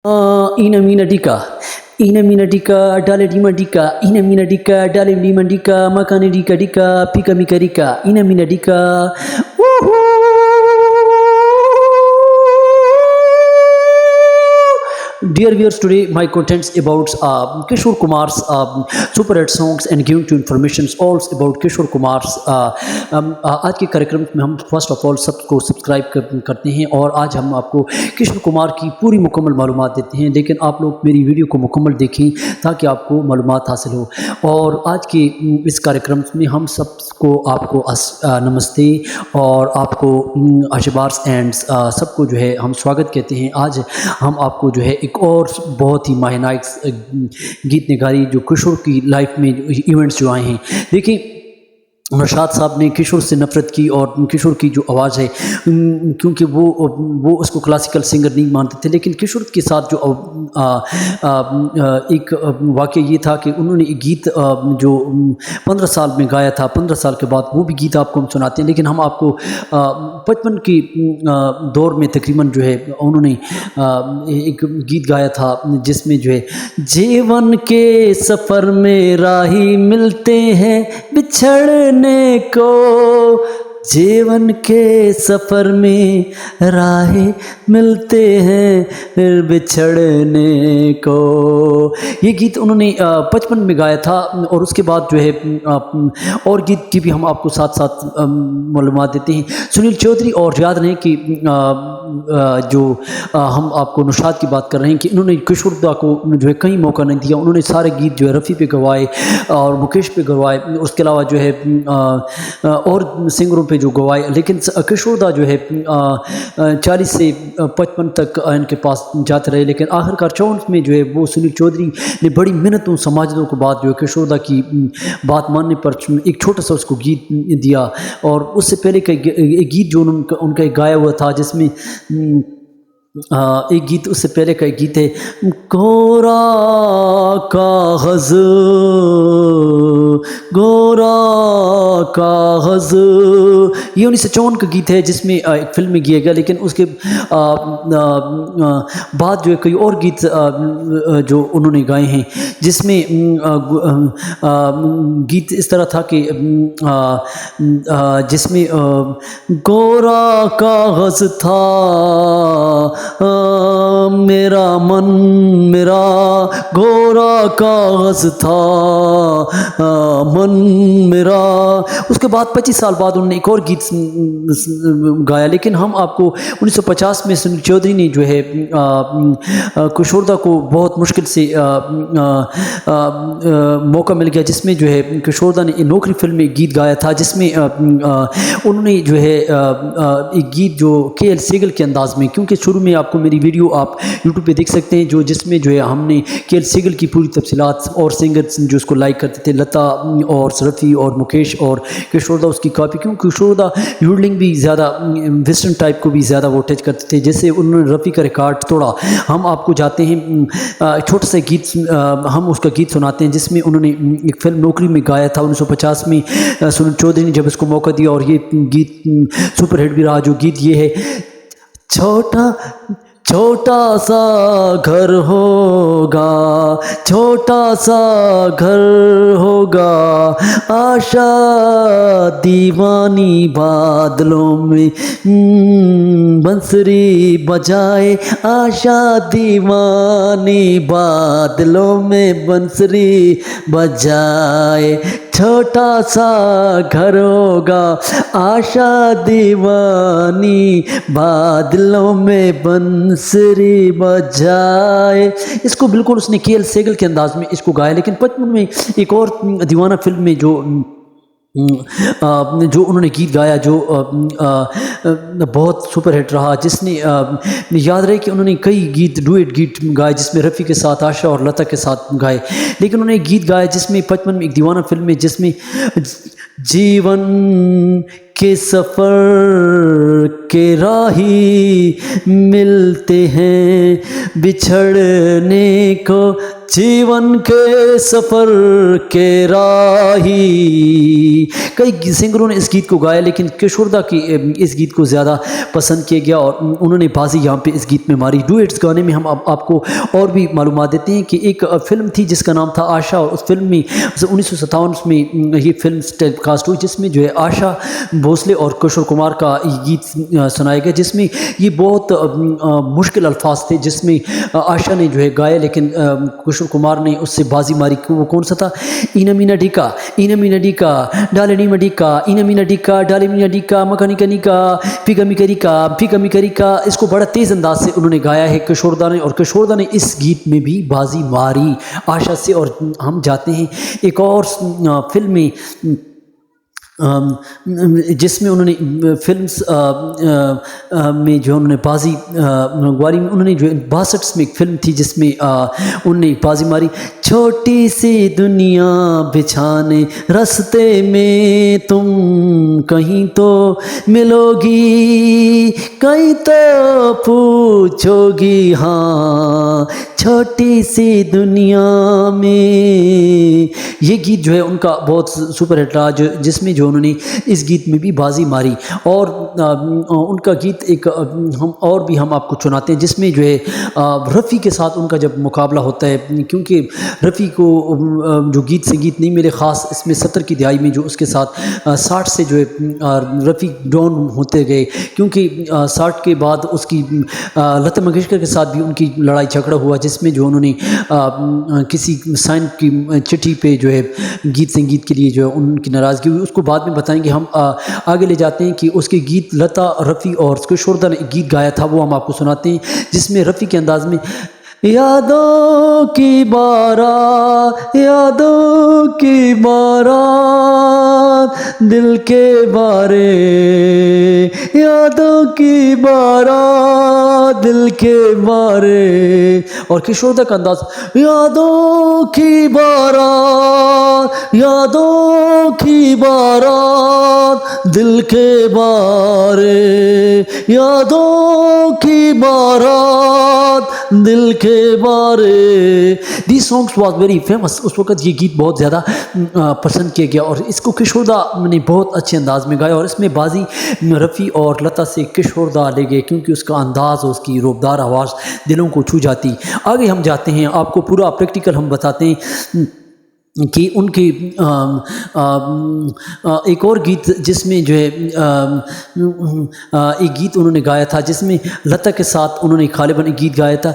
Ina mina dika, ina mina dika, dale dima dika, ina mina dika, dale dima dika, makane dika dika, pika mika dika, ina mina dika. Woohoo! Dear viewers, today my contents about Kishore Kumar's super hit songs and giving to informations all about Kishore Kumar's आज के कार्यक्रम में हम first of all सबको subscribe करते हैं और आज हम आपको किशोर कुमार की पूरी मुकम्मल मालूमात देते हैं, लेकिन आप लोग मेरी वीडियो को मुकम्मल देखें ताकि आपको मालूमात हासिल हो। और आज के इस कार्यक्रम में हम सबको आपको नमस्ते और आपको आशीर्वाद एंड सबको जो है हम स्वागत कहते हैं। आज हम आपको जो है एक और बहुत ही माहिनाइक गीत निगारी जो किशोर की लाइफ में इवेंट्स जो आए हैं। देखिए, नौशाद साहब ने किशोर से नफ़रत की और किशोर की जो आवाज़ है, क्योंकि वो उसको क्लासिकल सिंगर नहीं मानते थे, लेकिन किशोर के साथ जो एक वाक़या ये था कि उन्होंने एक गीत जो 15 साल में गाया था, 15 साल के बाद वो भी गीत आपको हम सुनाते हैं। लेकिन हम आपको 55 की दौर में तकरीबन जो है उन्होंने एक गीत गाया था जिसमें जो है जीवन के सफ़र में राही मिलते हैं बिछड़ने को, जीवन के सफ़र में राहें मिलते हैं फिर बिछड़ने को। ये गीत उन्होंने 55 में गाया था और उसके बाद जो है और गीत की भी हम आपको साथ साथ मालूमात देते हैं। सुनील चौधरी, और याद रहे कि जो हम आपको नौशाद की बात कर रहे हैं कि इन्होंने किशोरदा को जो है कहीं मौका नहीं दिया। उन्होंने सारे गीत जो है रफ़ी पे गवाए और मुकेश पे गवाए, उसके अलावा जो है और सिंगरों पे जो गवाए, लेकिन किशोरदा जो है 40 से 55 तक इनके पास जाते रहे। लेकिन आखिरकार 54 में जो है वो सुनील चौधरी ने बड़ी मेहनतों समाजों के बाद जो है किशोरदा की बात मानने पर एक छोटा सा उसको गीत दिया। और उससे पहले का एक गीत जो उनका एक गाया हुआ था जिसमें एक गीत, उससे पहले का एक गीत है गोरा कागज़, गोरा कागज़, ये 1954 का गीत है जिसमें एक फिल्म में किया गया। लेकिन उसके बाद जो है कई और गीत जो उन्होंने गाए हैं जिसमें गीत इस तरह था कि जिसमें गोरा कागज़ था मेरा मन, मेरा गोरा कागज़ था मन मेरा। उसके बाद 25 साल बाद उन्होंने एक और गीत गाया। लेकिन हम आपको 1950 में सुनील चौधरी ने जो है किशोरदा को बहुत मुश्किल से मौका मिल गया जिसमें जो है किशोरदा ने नौकरी फिल्म में गीत गाया था जिसमें उन्होंने जो है एक गीत जो KL सेगल के अंदाज़ में, क्योंकि शुरू में आपको मेरी वीडियो आप YouTube पे देख सकते हैं जो जिसमें जो है हमने KL सेगल की पूरी तफसीलात और सिंगर्स जो उसको लाइक करते थे, लता और रफ़ी और मुकेश, और किशोरदा उसकी कॉपी, क्योंकि किशोरदा यूडलिंग भी ज़्यादा वेस्टर्न टाइप को भी ज़्यादा वो टच करते थे, जैसे उन्होंने रफ़ी का रिकॉर्ड तोड़ा। हम आपको जाते हैं छोटा सा गीत, हम उसका गीत सुनाते हैं जिसमें उन्होंने एक फिल्म नौकरी में गाया था 1950 में। सुनील चौधरी ने जब इसको मौका दिया और ये गीत सुपर हिट भी रहा। जो गीत ये है, छोटा छोटा सा घर होगा, छोटा सा घर होगा, आशा दीवानी बादलों में बंसरी बजाए, आशा दीवानी बादलों में बंसरी बजाए, छोटा सा घर होगा, आशा दीवानी बादलों में बंसरी बजाए। इसको बिल्कुल उसने KL सेगल के अंदाज में इसको गाया। लेकिन 55 में एक और दीवाना फिल्म में जो उन्होंने गीत गाया जो बहुत सुपर हिट रहा, जिसने याद रहे कि उन्होंने कई गीत डुएट गीत गाए जिसमें रफ़ी के साथ, आशा और लता के साथ गाए। लेकिन उन्होंने एक गीत गाया जिसमें 55 में एक दीवाना फिल्म में जिसमें जीवन के सफ़र के राही मिलते हैं बिछड़ने को, जीवन के सफ़र के राही। कई सिंगरों ने इस गीत को गाया, लेकिन किशोरदा की इस गीत को ज़्यादा पसंद किया गया और उन्होंने बाजी यहाँ पे इस गीत में मारी। डुएट्स गाने में हम आपको और भी मालूमात देते हैं कि एक फ़िल्म थी जिसका नाम था आशा, और उस फिल्म में 1957 में ये फिल्म टेलीकास्ट हुई, जिसमें जो है आशा भोसले और किशोर कुमार का ये गीत सुनाया गया, जिसमें ये बहुत मुश्किल अल्फाज थे, जिसमें आशा ने जो है गाया, लेकिन किशोर कुमार ने उससे बाजी मारी। वो कौन सा था? इना मीना डिका डालनी मडिका, इना मीना डिका डाली मीना डिका मकानी कनिका फिका मिकरिका। इसको बड़ा तेज़ अंदाज से उन्होंने गाया है किशोरदा ने, और किशोरदा ने इस गीत में भी बाजी मारी आशा से। और हम जाते हैं एक और फिल्म में जिसमें उन्होंने फिल्म्स में जो उन्होंने बाजी ग्वारी में उन्होंने जो 62 में एक फिल्म थी जिसमें उन्होंने बाजी मारी। छोटी सी दुनिया बिछाने रास्ते में तुम कहीं तो मिलोगी, कहीं तो पूछोगी, हाँ छोटी सी दुनिया में। ये गीत जो है उनका बहुत सुपर हिट रहा, जिसमें जो उन्होंने इस गीत में भी बाजी मारी। और उनका गीत एक हम आपको सुनाते हैं, जिसमें जो है रफ़ी के साथ उनका जब मुकाबला होता है, क्योंकि रफ़ी को जो गीत से गीत नहीं मिले ख़ास इसमें 70 की दिहाई में जो उसके साथ 60 से जो है रफ़ी डाउन होते गए, क्योंकि 60 के बाद उसकी लता मंगेशकर के साथ भी उनकी लड़ाई झगड़ा हुआ, जिसमें जो उन्होंने किसी साइन की चिट्ठी पे जो है गीत संगीत के लिए जो है उनकी नाराज़गी हुई। उसको बाद में बताएंगे। हम आगे ले जाते हैं कि उसके गीत लता, रफ़ी और किशोरदा ने गीत गाया था, वो हम आपको सुनाते हैं, जिसमें रफ़ी के अंदाज में यादों की बारात, यादों की बारात दिल के बारे, यादों की बारात दिल के बारे। और किशोरदा का अंदाज यादों की बारात, यादों की बारात दिल के बारे, यादों की बारात दिल के बारे। The songs was very famous. उस वक्त ये गीत बहुत ज़्यादा पसंद किया गया और इसको किशोरदा ने बहुत अच्छे अंदाज में गाया। और इसमें बाजी रफ़ी और लता से किशोरदा ले गए, क्योंकि उसका अंदाज़ और उसकी रोबदार आवाज़ दिलों को छू जाती। आगे हम जाते हैं, आपको पूरा प्रैक्टिकल हम बताते हैं कि उनके एक और गीत जिसमें जो है एक गीत उन्होंने गाया था, जिसमें लता के साथ उन्होंने गालिबन एक गीत गाया था।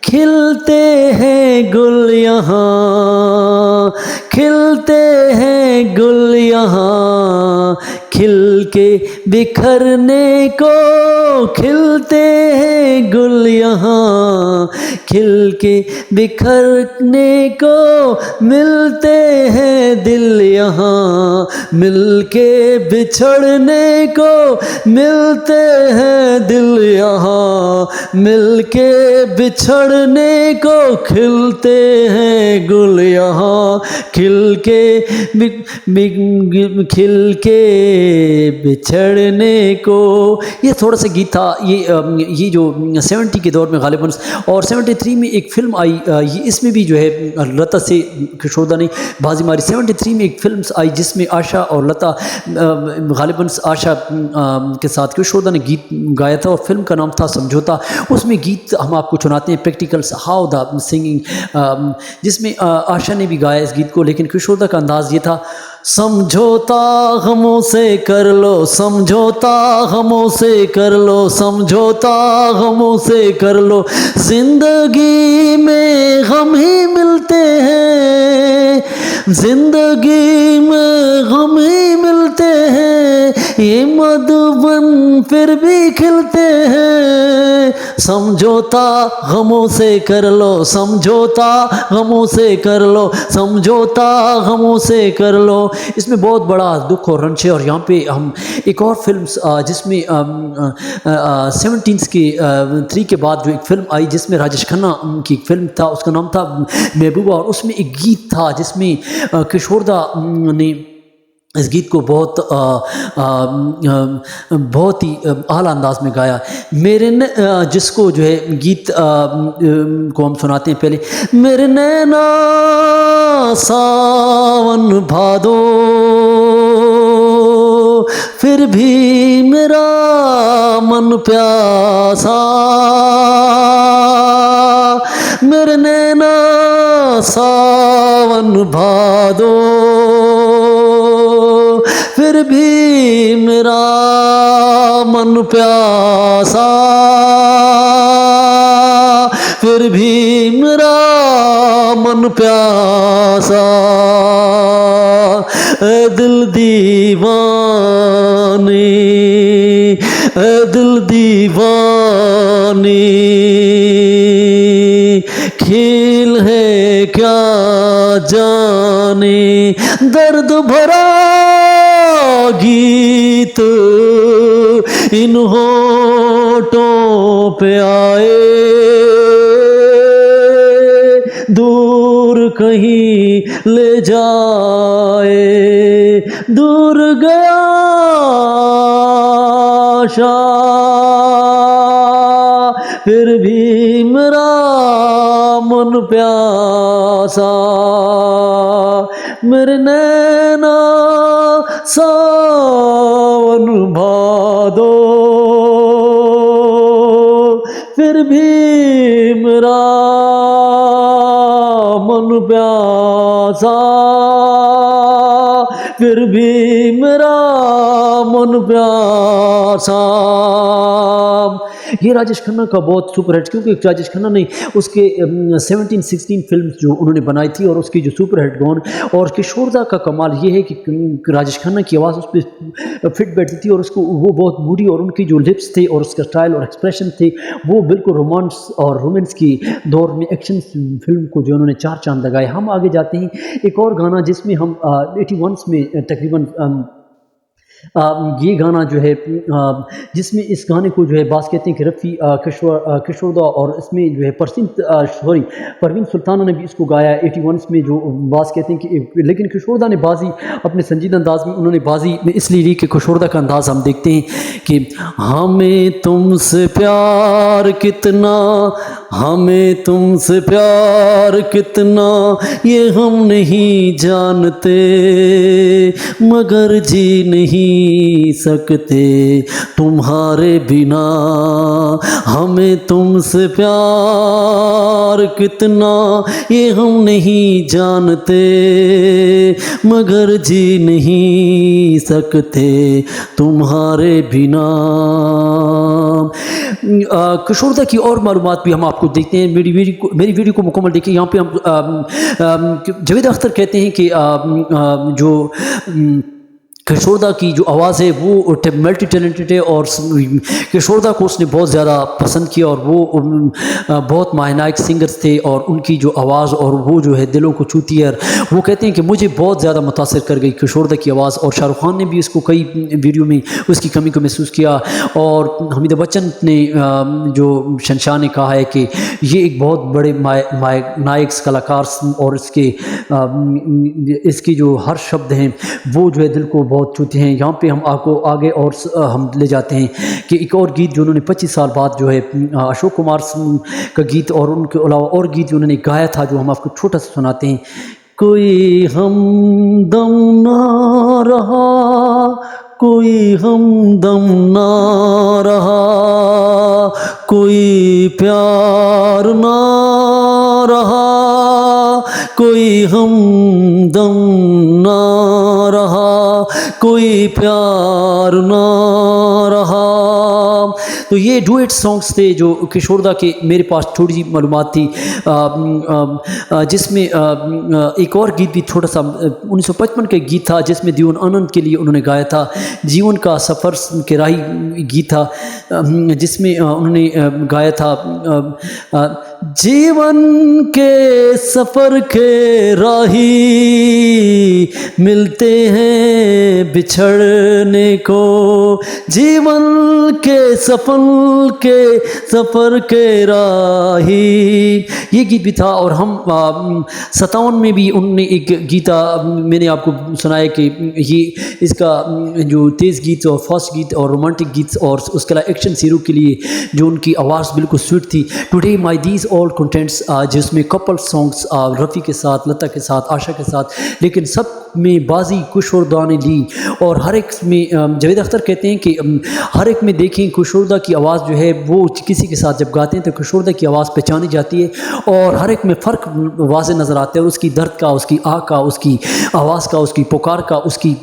खिलते हैं गुल यहाँ, खिलते हैं गुल यहाँ, खिल के बिखरने को, खिलते हैं गुल यहाँ, खिल के बिखरने को, मिलते हैं दिल यहाँ, मिल के बिछड़ने को, मिलते हैं दिल यहाँ, मिल के बिछड़ने को, खिलते हैं गुल यहाँ, खिल के खिल के बिछड़ने को। ये थोड़ा सा गीत था, ये जो 70 के दौर में गालिबन, और 73 में एक फ़िल्म आई, ये इसमें भी जो है लता से किशोरदा ने बाजी मारी। 73 में एक फ़िल्म आई जिसमें आशा और लता, गालिबन आशा के साथ किशोरदा ने गीत गाया था, और फिल्म का नाम था समझौता। उसमें गीत हम आपको सुनाते हैं, प्रैक्टिकल्स हाउ द सिंगिंग, जिसमें आशा ने भी गाया इस गीत को, लेकिन किशोरदा का अंदाज़ ये था। समझौता गमों से कर लो, समझौता गमों से कर लो, समझौता गमों से कर लो, जिंदगी में गम ही मिलते हैं, जिंदगी में गम ही मिलते हैं, ये मधुबन फिर भी खिलते हैं। समझौता गमों से कर लो, समझौता गमों से कर लो, समझौता गमों से कर लो। इसमें बहुत बड़ा दुख और रंज है। और यहाँ पे हम एक और फिल्म जिसमें 17 के 3 के बाद जो एक फ़िल्म आई जिसमें राजेश खन्ना की फिल्म था, उसका नाम था महबूबा, और उसमें एक गीत था जिसमें किशोरदा ने इस गीत को बहुत ही आला अंदाज में गाया। मेरे न जिसको जो है गीत को हम सुनाते हैं पहले। मेरे नैना सावन भादो, फिर भी मेरा मन प्यासा। मेरे नैना सावन भादो, फिर भी मेरा मन प्यासा। फिर भी मेरा मन प्यासा। ऐ दिल दीवाने, ऐ दिल दीवाने, खेल है क्या जाने। दर्द भरा गीत इन होठों पे आए, दूर कहीं ले जाए। दूर गया आशा, फिर भी मेरा मन प्यासा। मेरे नैना सावन भादो, फिर भी मेरा मन प्यासा। फिर भी मेरा मन प्यासा। ये राजेश खन्ना का बहुत सुपर हिट, क्योंकि राजेश खन्ना ने उसके 17-16 फिल्म जो उन्होंने बनाई थी और उसकी जो सुपर हिट गॉन। और किशोरदा का कमाल ये है कि राजेश खन्ना की आवाज़ उस पर फिट बैठती थी और उसको वो बहुत मूडी, और उनकी जो लिप्स थे और उसका स्टाइल और एक्सप्रेशन थे वो बिल्कुल रोमांस और रोमांस की दौर में एक्शन फिल्म को जो उन्होंने चार चांद लगाए। हम आगे जाते हैं एक और गाना जिसमें हम 81 में तकरीबन ये गाना जो है जिसमें इस गाने को जो है बास कहते हैं कि रफ़ी किशोरदा और इसमें जो है परवीन सुल्ताना ने भी इसको गाया 81 में, जो बास कहते हैं कि लेकिन किशोरदा ने बाजी अपने संजीदा अंदाज में उन्होंने बाजी में इसलिए ली कि किशोरदा का अंदाज़ हम देखते हैं कि हमें तुमसे प्यार कितना, हमें तुमसे प्यार कितना ये हम नहीं जानते, मगर जी नहीं सकते तुम्हारे बिना। हमें तुमसे प्यार कितना ये हम नहीं जानते, मगर जी नहीं सकते तुम्हारे बिना। किशोरदा की और मालूमात भी हम आपको देखते हैं। मेरी वीडियो को मुकम्मल देखिए। यहाँ पे हम जावेद अख्तर कहते हैं कि जो किशोरदा की जो आवाज़ है वो मल्टी टैलेंटेड है और किशोरदा को उसने बहुत ज़्यादा पसंद किया और वो बहुत माहनायक सिंगर्स थे और उनकी जो आवाज़ और वो जो है दिलों को छूती है। वो कहते हैं कि मुझे बहुत ज़्यादा मुतासिर कर गई किशोरदा की आवाज़, और शाहरुख खान ने भी इसको कई वीडियो में उसकी कमी को महसूस किया। और अमिताभ बच्चन ने जो शहंशाह ने कहा है कि ये एक बहुत बड़े नायक कलाकार और इसके जो हर शब्द हैं वो जो है दिल को बहुत छूते हैं। यहाँ पे हम आपको आगे और हम ले जाते हैं कि एक और गीत जो उन्होंने 25 साल बाद जो है अशोक कुमार का गीत और उनके अलावा और गीत जो उन्होंने गाया था जो हम आपको छोटा सा सुनाते हैं। कोई हमदम ना रहा, कोई हमदम ना रहा, कोई प्यार ना रहा, कोई हमदम ना रहा, कोई प्यार ना रहा। तो ये डुएट सॉन्ग्स थे जो किशोरदा के मेरे पास थोड़ी सी मालूमात थी, जिसमें एक और गीत भी छोटा सा 1955 का गीत था जिसमें दीवान आनंद के लिए उन्होंने गाया था। जीवन का सफ़र के राही गीत था जिसमें उन्होंने गाया था जीवन के सफर के राही मिलते हैं बिछड़ने को, जीवन के सफर के राही। ये गीत भी था। और हम 57 में भी उन्होंने एक गीता मैंने आपको सुनाया कि ये इसका जो तेज़ गीत और फास्ट गीत और रोमांटिक गीत और उसके अलावा एक्शन हीरो के लिए जो उनकी आवाज़ बिल्कुल स्वीट थी। Today my these all contents जिसमें कपल सॉन्ग्स रफ़ी के साथ, लता के साथ, आशा के साथ, लेकिन सब में बाजी कुशोरदा ने ली। और हर एक में जावेद अख्तर कहते हैं कि हर एक में देखें कुशोरदा की आवाज़ जो है वो किसी के साथ जब गाते हैं तो कुशोरदा की आवाज़ पहचानी जाती है और हर एक में फ़र्क वाज़े नज़र आता है, उसकी दर्द का, उसकी आह का, उसकी आवाज़ का, उसकी पुकार का, उसकी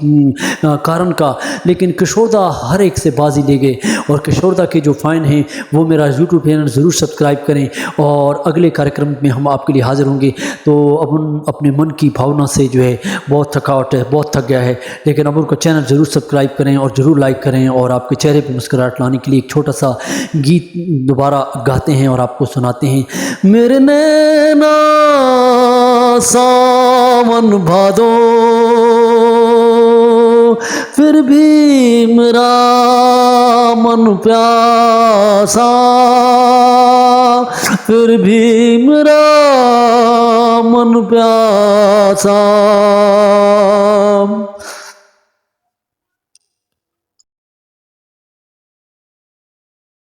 कारण का। लेकिन कुशोरदा हर एक से बाजी ले गए। और कुशोरदा के जो फ़ैन हैं वो मेरा यूट्यूब चैनल ज़रूर सब्सक्राइब करें और अगले कार्यक्रम में हम आपके लिए हाज़िर होंगे। तो अब अपने मन की भावना से जो है बहुत थकावट है, बहुत थक गया है, लेकिन अमर का चैनल ज़रूर सब्सक्राइब करें और ज़रूर लाइक करें। और आपके चेहरे पे मुस्कुराहट लाने के लिए एक छोटा सा गीत दोबारा गाते हैं और आपको सुनाते हैं। मेरे नैना सावन भादो, फिर भी मेरा मन प्यासा, फिर भी मेरा मन प्यासा।